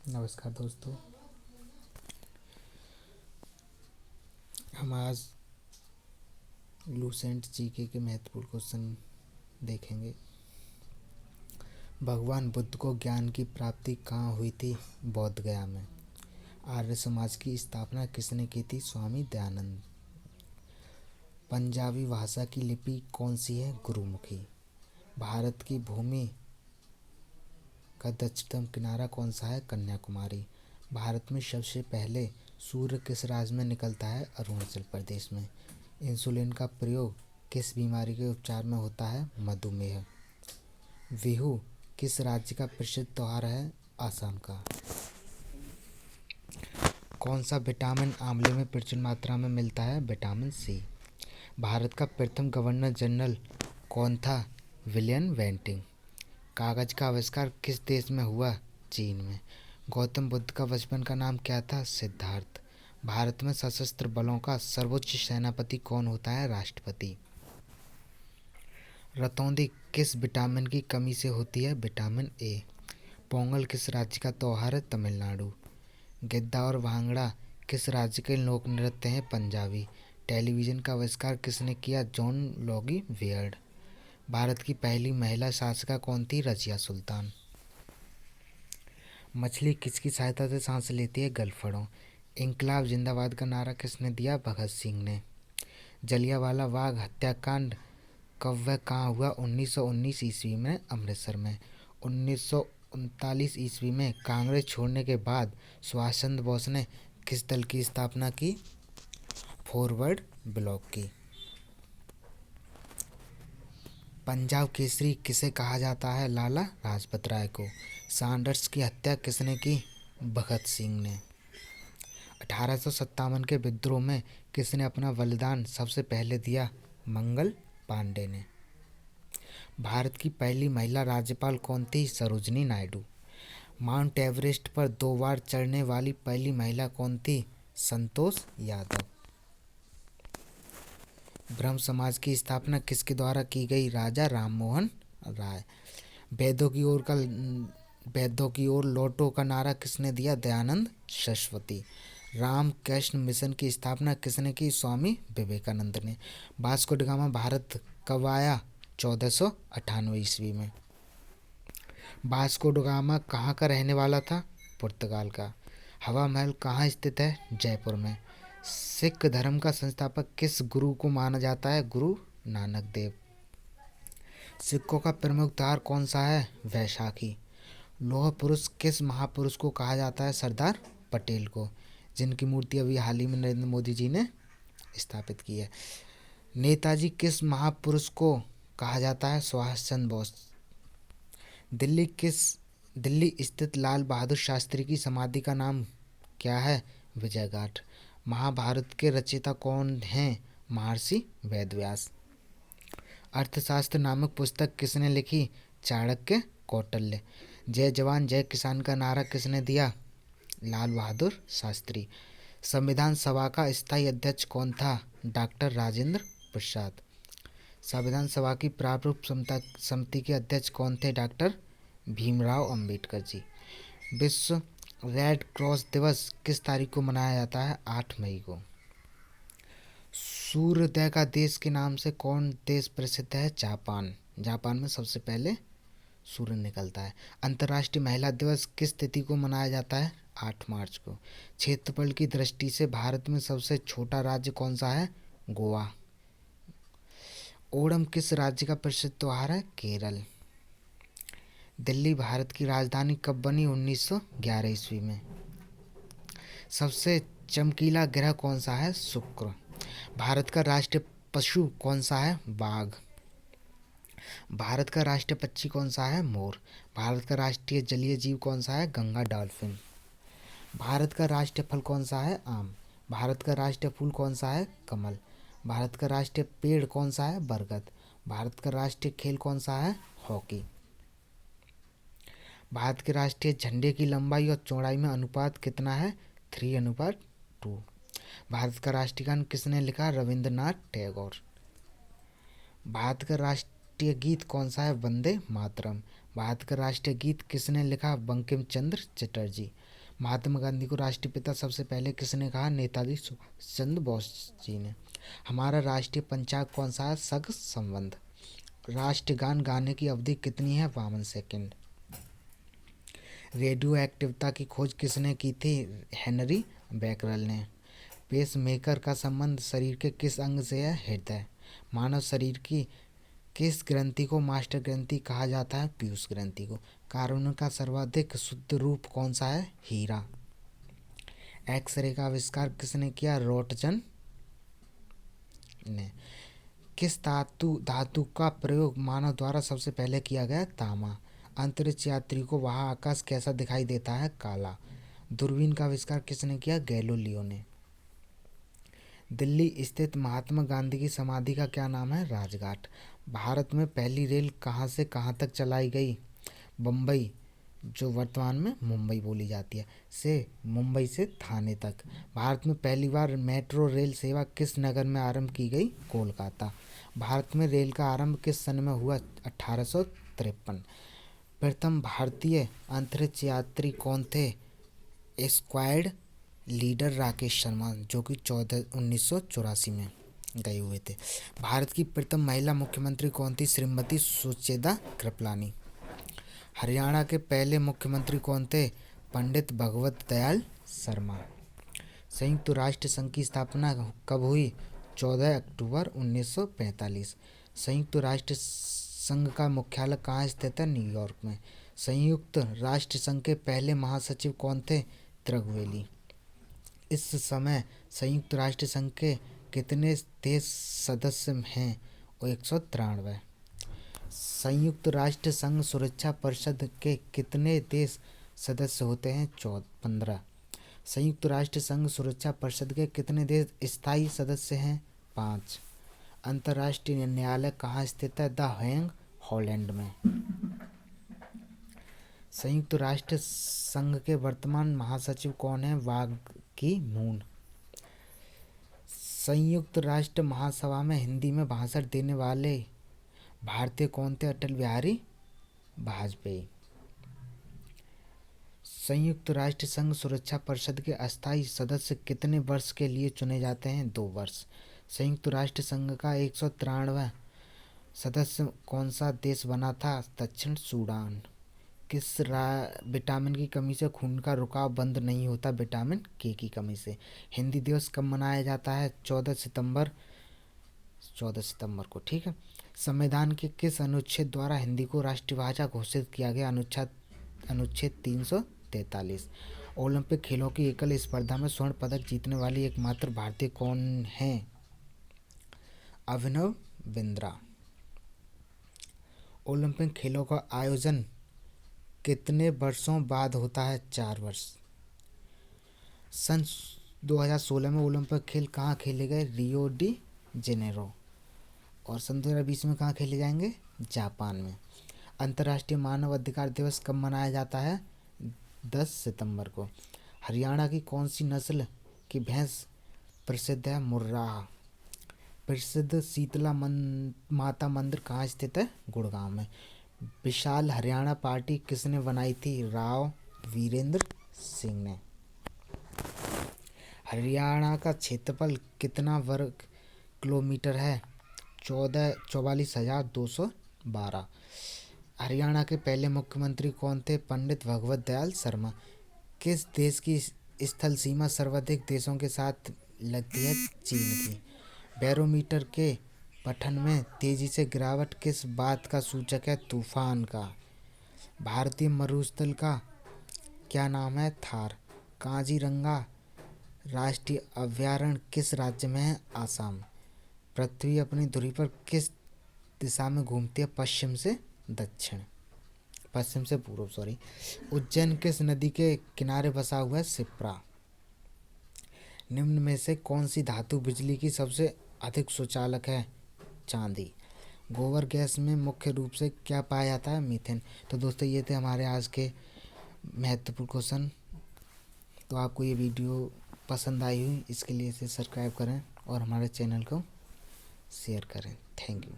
नमस्कार दोस्तों। हम आज लूसेंट जीके के महत्वपूर्ण क्वेश्चन देखेंगे। भगवान बुद्ध को ज्ञान की प्राप्ति कहाँ हुई थी? बोध गया में। आर्य समाज की स्थापना किसने की थी? स्वामी दयानंद। पंजाबी भाषा की लिपि कौन सी है? गुरुमुखी। भारत की भूमि का दक्षिणतम किनारा कौन सा है? कन्याकुमारी। भारत में सबसे पहले सूर्य किस राज्य में निकलता है? अरुणाचल प्रदेश में। इंसुलिन का प्रयोग किस बीमारी के उपचार में होता है? मधुमेह। बिहू किस राज्य का प्रसिद्ध त्योहार है? असम का। कौन सा विटामिन आंवले में प्रचुर मात्रा में मिलता है? Vitamin C. भारत का प्रथम गवर्नर जनरल कौन था? William Bentinck. कागज का आविष्कार किस देश में हुआ? चीन में। गौतम बुद्ध का बचपन का नाम क्या था? सिद्धार्थ। भारत में सशस्त्र बलों का सर्वोच्च सेनापति कौन होता है? राष्ट्रपति। रतौंधी किस विटामिन की कमी से होती है? Vitamin A. पोंगल किस राज्य का त्योहार है? तमिलनाडु। गिद्दा और भांगड़ा किस राज्य के लोक नृत्य हैं? पंजाबी। टेलीविजन का आविष्कार किसने किया? जॉन लॉगी वेयर्ड। भारत की पहली महिला शासिका कौन थी? रजिया सुल्तान। मछली किसकी सहायता से सांस लेती है? गलफड़ों। इंकलाब जिंदाबाद का नारा किसने दिया? भगत सिंह ने। जलियांवाला बाग हत्याकांड कब व कहाँ हुआ? 1919 ईस्वी में अमृतसर में। 1939 ईस्वी में कांग्रेस छोड़ने के बाद सुभाष चंद्र बोस ने किस दल की स्थापना की? फॉरवर्ड ब्लॉक की। पंजाब केसरी किसे कहा जाता है? लाला लाजपत राय को। सैंडर्स की हत्या किसने की? भगत सिंह ने। 1857 के विद्रोह में किसने अपना बलिदान सबसे पहले दिया? मंगल पांडे ने। भारत की पहली महिला राज्यपाल कौन थी? सरोजिनी नायडू। माउंट एवरेस्ट पर 2 बार चढ़ने वाली पहली महिला कौन थी? संतोष यादव। ब्रह्म समाज की स्थापना किसके द्वारा की गई? राजा राममोहन राय। वेदों की ओर लौटो का नारा किसने दिया? दयानंद सरस्वती। राम कृष्ण मिशन की स्थापना किसने की? स्वामी विवेकानंद ने। वास्को ड गामा भारत कब आया? 1498 ईस्वी में। वास्को ड गामा कहाँ का रहने वाला था? पुर्तगाल का। हवा महल कहाँ स्थित है? जयपुर में। सिख धर्म का संस्थापक किस गुरु को माना जाता है? गुरु नानक देव। सिखों का प्रमुख त्योहार कौन सा है? वैशाखी। लौह पुरुष किस महापुरुष को कहा जाता है? सरदार पटेल को, जिनकी मूर्ति अभी हाल ही में नरेंद्र मोदी जी ने स्थापित की है। नेताजी किस महापुरुष को कहा जाता है? सुभाष चंद्र बोस। दिल्ली स्थित लाल बहादुर शास्त्री की समाधि का नाम क्या है? विजय घाट। महाभारत के रचयिता कौन हैं? महर्षि वेदव्यास। अर्थशास्त्र नामक पुस्तक किसने लिखी? चाणक्य कौटिल्य। जय जवान जय किसान का नारा किसने दिया? लाल बहादुर शास्त्री। संविधान सभा का स्थायी अध्यक्ष कौन था? डॉक्टर राजेंद्र प्रसाद। संविधान सभा की प्रारूप समिति के अध्यक्ष कौन थे? डॉक्टर भीमराव अंबेडकर जी। विश्व रेड क्रॉस दिवस किस तारीख को मनाया जाता है? 8 मई को। सूर्योदय का देश के नाम से कौन देश प्रसिद्ध है? जापान। जापान में सबसे पहले सूर्य निकलता है। अंतर्राष्ट्रीय महिला दिवस किस तिथि को मनाया जाता है? 8 मार्च को। क्षेत्रफल की दृष्टि से भारत में सबसे छोटा राज्य कौन सा है? गोवा। ओणम किस राज्य का प्रसिद्ध त्योहार है? केरल। दिल्ली भारत की राजधानी कब बनी? 1911 ईस्वी में। सबसे चमकीला ग्रह कौन सा है? शुक्र। भारत का राष्ट्रीय पशु कौन सा है? बाघ। भारत का राष्ट्रीय पक्षी कौन सा है? मोर। भारत का राष्ट्रीय जलीय जीव कौन सा है? गंगा डॉल्फिन। भारत का राष्ट्रीय फल कौन सा है? आम। भारत का राष्ट्रीय फूल कौन सा है? कमल। भारत का राष्ट्रीय पेड़ कौन सा है? बरगद। भारत का राष्ट्रीय खेल कौन सा है? हॉकी। भारत के राष्ट्रीय झंडे की लंबाई और चौड़ाई में अनुपात कितना है? 3:2। भारत का राष्ट्रीय गान किसने लिखा? रविंद्रनाथ टैगोर। भारत का राष्ट्रीय गीत कौन सा है? वंदे मातरम। भारत का राष्ट्रीय गीत किसने लिखा? बंकिम चंद्र चटर्जी। महात्मा गांधी को राष्ट्रपिता सबसे पहले किसने कहा? नेताजी सुभाष चंद्र बोस जी ने। हमारा राष्ट्रीय पंचांग कौन सा है? सग संबंध। राष्ट्रगान गाने की अवधि कितनी है? 52 सेकंड। रेडियो एक्टिविटी की खोज किसने की थी? हेनरी बैकरल ने। पेस मेकर का संबंध शरीर के किस अंग से है? हृदय। मानव शरीर की किस ग्रंथि को मास्टर ग्रंथि कहा जाता है? पीयूष ग्रंथि को। कार्बन का सर्वाधिक शुद्ध रूप कौन सा है? हीरा। एक्सरे का आविष्कार किसने किया? रोटजन ने। किस धातु का प्रयोग मानव द्वारा सबसे पहले किया गया? तांबा। अंतरिक्ष यात्री को वहां आकाश कैसा दिखाई देता है? काला। दूरबीन का आविष्कार किसने किया? गैलीलियो ने। दिल्ली स्थित महात्मा गांधी की समाधि का क्या नाम है? राजघाट। भारत में पहली रेल कहाँ से कहाँ तक चलाई गई? बम्बई, जो वर्तमान में मुंबई बोली जाती है, से मुंबई से थाने तक। भारत में पहली बार मेट्रो रेल सेवा किस नगर में आरंभ की गई? कोलकाता। भारत में रेल का आरंभ किस सन में हुआ? 1853। प्रथम भारतीय अंतरिक्ष यात्री कौन थे? स्क्वाड लीडर राकेश शर्मा, जो कि 1984 में गए हुए थे। भारत की प्रथम महिला मुख्यमंत्री कौन थी? श्रीमती सुचेता कृपलानी। हरियाणा के पहले मुख्यमंत्री कौन थे? पंडित भगवत दयाल शर्मा। संयुक्त राष्ट्र संघ की स्थापना कब हुई? 14 अक्टूबर 1945। संयुक्त राष्ट्र संघ का मुख्यालय कहाँ स्थित है? न्यूयॉर्क में। संयुक्त राष्ट्र संघ के पहले महासचिव कौन थे? त्रिगुएली। इस समय संयुक्त राष्ट्र संघ के कितने देश सदस्य हैं? 193। संयुक्त राष्ट्र संघ सुरक्षा परिषद के कितने देश सदस्य होते हैं? 15। संयुक्त राष्ट्र संघ सुरक्षा परिषद के कितने देश स्थायी सदस्य हैं? 5। अंतर्राष्ट्रीय न्यायालय कहाँ स्थित है? द हेग, हॉलैंड में। संयुक्त राष्ट्र संघ के वर्तमान महासचिव कौन है? वांग की मून। संयुक्त राष्ट्र महासभा में हिंदी में भाषण देने वाले भारतीय कौन थे? अटल बिहारी वाजपेयी। संयुक्त राष्ट्र संघ सुरक्षा परिषद के अस्थायी सदस्य कितने वर्ष के लिए चुने जाते हैं? 2 वर्ष। संयुक्त राष्ट्र संघ का 193वां सदस्य कौन सा देश बना था? दक्षिण सूडान। किस विटामिन की कमी से खून का रुकाव बंद नहीं होता? विटामिन के की कमी से। हिंदी दिवस कब मनाया जाता है? 14 सितंबर को। ठीक है। संविधान के किस अनुच्छेद द्वारा हिंदी को राष्ट्रभाषा घोषित किया गया? अनुच्छेद 343। ओलंपिक खेलों की एकल स्पर्धा में स्वर्ण पदक जीतने वाली एकमात्र भारतीय कौन है? अभिनव बिंद्रा। ओलंपिक खेलों का आयोजन कितने वर्षों बाद होता है? 4 वर्ष। सन 2016 में ओलंपिक खेल कहाँ खेले गए? Rio de Janeiro. और सन 2020 में कहाँ खेले जाएंगे? जापान में। अंतर्राष्ट्रीय मानव अधिकार दिवस कब मनाया जाता है? 10 सितंबर को। हरियाणा की कौन सी नस्ल की भैंस प्रसिद्ध है? मुर्राह। प्रसिद्ध शीतला माता मंदिर कहाँ स्थित है? गुड़गांव में। विशाल हरियाणा पार्टी किसने बनाई थी? राव वीरेंद्र सिंह ने। हरियाणा का क्षेत्रफल कितना वर्ग किलोमीटर है? 44,212। हरियाणा के पहले मुख्यमंत्री कौन थे? पंडित भगवत दयाल शर्मा। किस देश की स्थल सीमा सर्वाधिक देशों के साथ लगती है? चीन की। बैरोमीटर के पठन में तेजी से गिरावट किस बात का सूचक है? तूफान का। भारतीय मरुस्थल का क्या नाम है? थार। काजीरंगा राष्ट्रीय अभयारण्य किस राज्य में है? आसाम। पृथ्वी अपनी धुरी पर किस दिशा में घूमती है? पश्चिम से पूर्व। उज्जैन किस नदी के किनारे बसा हुआ है? शिप्रा। निम्न में से कौन सी धातु बिजली की सबसे अधिक सुचालक है? चांदी। गोबर गैस में मुख्य रूप से क्या पाया जाता है? मीथेन। तो दोस्तों, ये थे हमारे आज के महत्वपूर्ण क्वेश्चन। तो आपको ये वीडियो पसंद आई हुई, इसके लिए इसे सब्सक्राइब करें और हमारे चैनल को शेयर करें। Thank you.